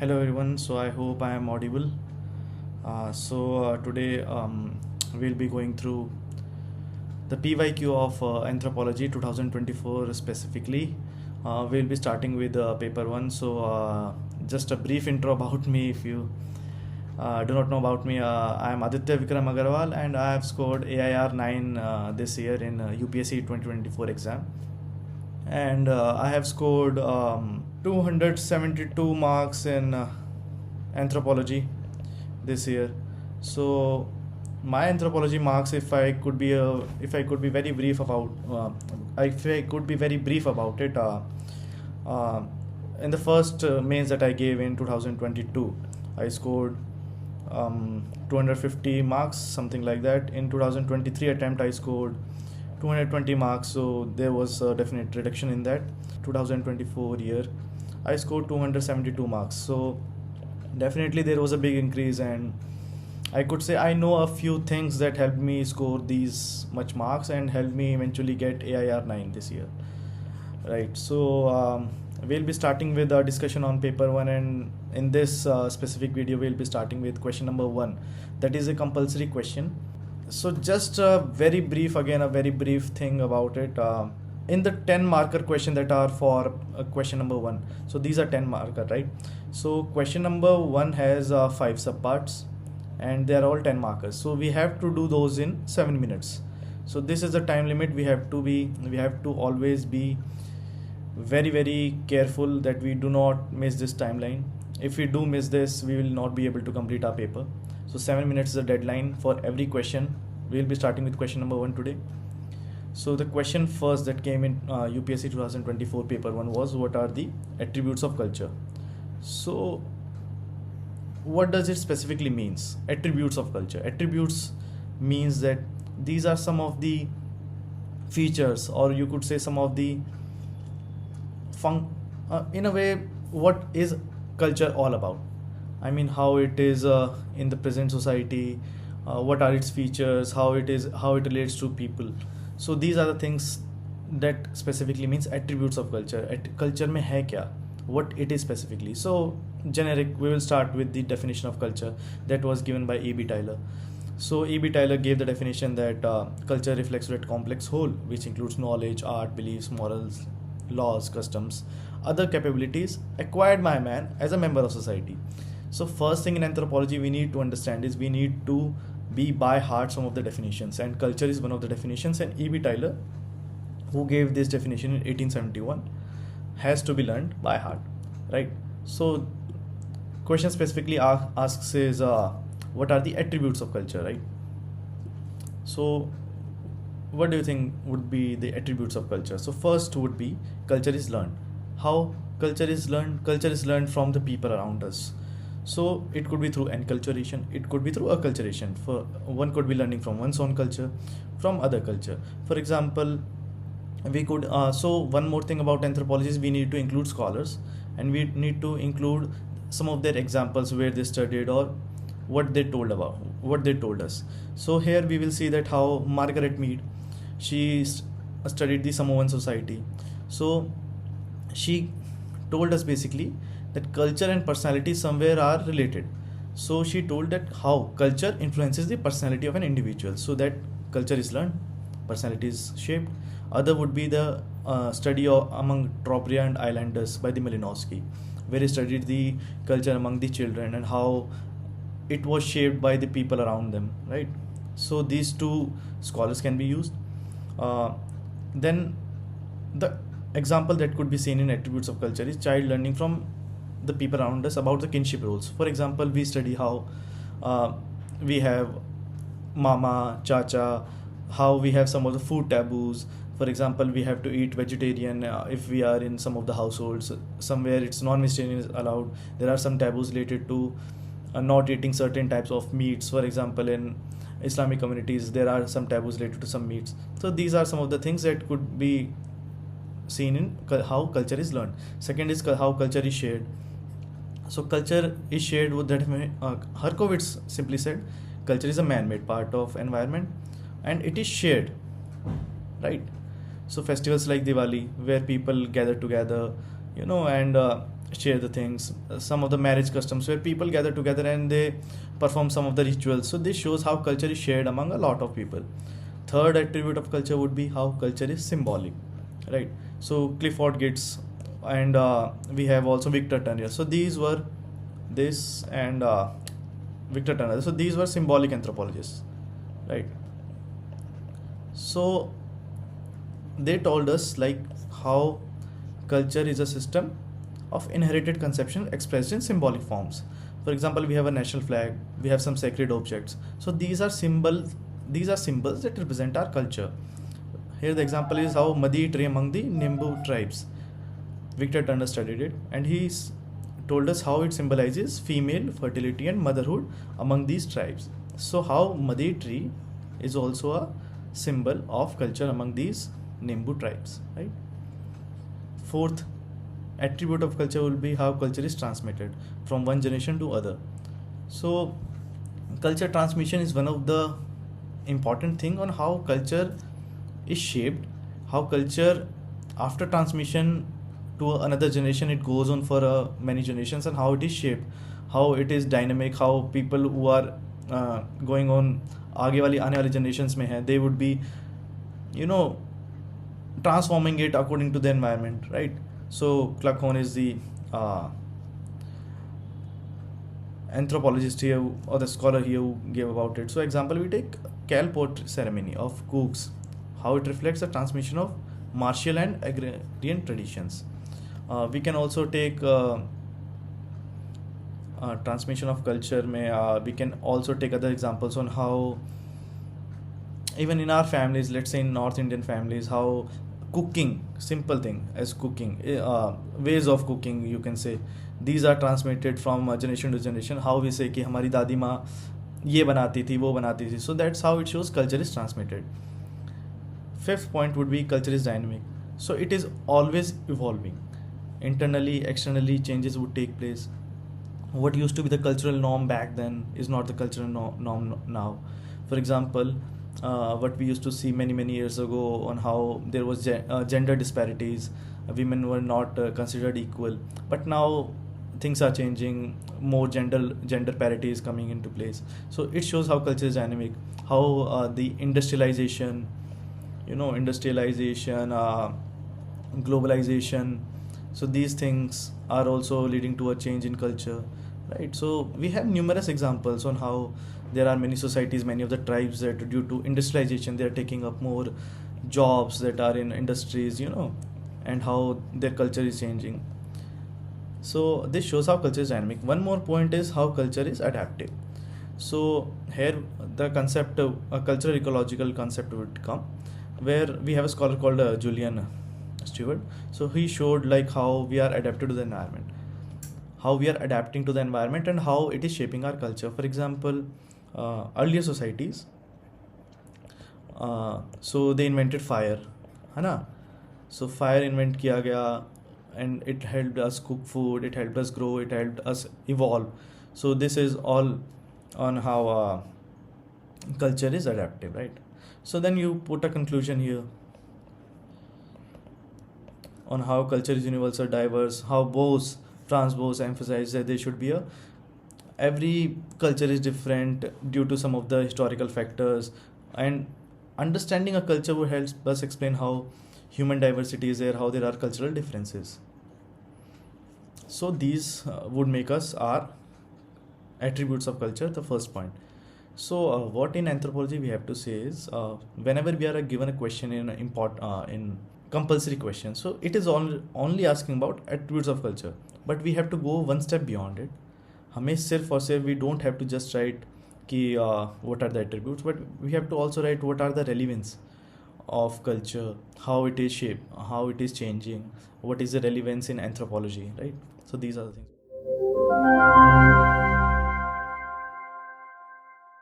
Hello everyone, so I hope I am audible. Today we'll be going through the PYQ of Anthropology 2024 specifically. We'll be starting with paper 1. Just a brief intro about me if you do not know about me. I am Aditya Vikram Agarwal and I have scored AIR 9 this year in UPSC 2024 exam. And I have scored 272 marks in anthropology this year. So my anthropology marks, if I could be very brief about it, in the first mains that I gave in 2022, I scored 250 marks, something like that. In 2023 attempt, I scored 220 marks, so there was a definite reduction in that. 2024 year, I scored 272 marks, so definitely there was a big increase, and I could say I know a few things that helped me score these much marks and helped me eventually get AIR 9 this year, right? We'll be starting with a discussion on paper 1, and in this specific video we'll be starting with question number 1, that is a compulsory question. So just a very brief thing about it. In the 10 marker question that are for question number 1, so these are 10 marker, right? So question number 1 has 5 subparts and they are all 10 markers, so we have to do those in 7 minutes. So this is the time limit. We have to always be very careful that we do not miss this timeline. If we do miss this, we will not be able to complete our paper. So 7 minutes is a deadline for every question. We'll be starting with question number 1 today. So the question first that came in UPSC 2024 paper 1 was, what are the attributes of culture? So what does it specifically means? Attributes of culture. Attributes means that these are some of the features, or you could say some of the in a way, what is culture all about? I mean, how it is in the present society, what are its features, how it relates to people. So these are the things that specifically means attributes of culture. Culture mein hai kya? What it is specifically. So generic, we will start with the definition of culture that was given by E.B. Tyler. So E.B. Tyler gave the definition that culture reflects a complex whole, which includes knowledge, art, beliefs, morals, laws, customs, other capabilities acquired by man as a member of society. So first thing in anthropology we need to understand is we need to be by heart some of the definitions, and culture is one of the definitions. And E.B. Tyler, who gave this definition in 1871, has to be learned by heart, right? So question specifically asks is what are the attributes of culture, right? So what do you think would be the attributes of culture? So first would be culture is learned. How culture is learned? Culture is learned from the people around us. So it could be through enculturation, it could be through acculturation. For one could be learning from one's own culture, from other culture. For example, we could so one more thing about anthropology is we need to include scholars, and we need to include some of their examples where they studied or what they told us. So here we will see that how Margaret Mead, she studied the Samoan society. So she told us basically that culture and personality somewhere are related. So she told that how culture influences the personality of an individual, so that culture is learned, personality is shaped. Other would be the study among Tropria and Islanders by the Malinowski, where he studied the culture among the children and how it was shaped by the people around them, right? So these two scholars can be used. Then the example that could be seen in attributes of culture is child learning from the people around us about the kinship roles. For example, we study how we have mama, chacha, how we have some of the food taboos. For example, we have to eat vegetarian if we are in some of the households. Somewhere it's non-vegetarian is allowed. There are some taboos related to not eating certain types of meats. For example, in Islamic communities, there are some taboos related to some meats. So these are some of the things that could be seen in how culture is learned. Second is how culture is shared. So culture is shared with that. Herkovitz simply said, culture is a man-made part of environment and it is shared, right? So festivals like Diwali, where people gather together, and share the things. Some of the marriage customs where people gather together and they perform some of the rituals. So this shows how culture is shared among a lot of people. Third attribute of culture would be how culture is symbolic, right? So Clifford Geertz and we have also Victor Turner. So these were this and Victor Turner. So these were symbolic anthropologists, right? So they told us like how culture is a system of inherited conception expressed in symbolic forms. For example, we have a national flag, we have some sacred objects. So these are symbols that represent our culture. Here the example is how Madi tree among the Nimbu tribes. Victor Turner studied it and told us how it symbolizes female fertility and motherhood among these tribes. So how Madi tree is also a symbol of culture among these Nimbu tribes, right? Fourth attribute of culture will be how culture is transmitted from one generation to other. So culture transmission is one of the important thing on how culture is shaped, how culture after transmission to another generation it goes on for many generations, and how it is shaped, how it is dynamic, how people who are going on आगे वाली आने वाली generations में है, they would be transforming it according to the environment, right? So Clark is the anthropologist here or the scholar here who gave about it. So example, we take Cal pot ceremony of Cooks, how it reflects the transmission of martial and agrarian traditions. We can also take transmission of culture. We can also take other examples on how even in our families, let's say in North Indian families, how cooking, simple thing as cooking, ways of cooking, you can say, these are transmitted from generation to generation. How we say कि हमारी दादी माँ ये बनाती थी, वो बनाती थी. So that's how it shows culture is transmitted. Fifth point would be culture is dynamic. So it is always evolving. Internally, externally, changes would take place. What used to be the cultural norm back then is not the cultural norm now. For example, what we used to see many years ago on how there was gender disparities, women were not considered equal, but now things are changing, more gender parity is coming into place. So it shows how culture is dynamic, how the industrialization, globalization, so these things are also leading to a change in culture, right? So we have numerous examples on how there are many societies, many of the tribes that due to industrialization they are taking up more jobs that are in industries, and how their culture is changing. So this shows how culture is dynamic. One more point is how culture is adaptive. So here the concept of a cultural ecological concept would come, where we have a scholar called Julian Stewart. So he showed like how we are adapted to the environment, how we are adapting to the environment, and how it is shaping our culture. For example, earlier societies, so they invented fire, है ना? So fire invent किया गया, and it helped us cook food, it helped us grow, it helped us evolve. So this is all on how culture is adaptive, right? So then you put a conclusion here on how culture is universal, diverse, how Franz Boas emphasized that there should be every culture is different due to some of the historical factors, and understanding a culture would help us explain how human diversity is there, how there are cultural differences. So these would make us our attributes of culture, the first point. So what in anthropology we have to say is, whenever we are given a question in compulsory question, so it is only asking about attributes of culture, but we have to go one step beyond it. हमें सिर्फ और सिर्फ we don't have to just write कि what are the attributes, but we have to also write what are the relevance of culture, how it is shaped, how it is changing, what is the relevance in anthropology, right? So these are the things.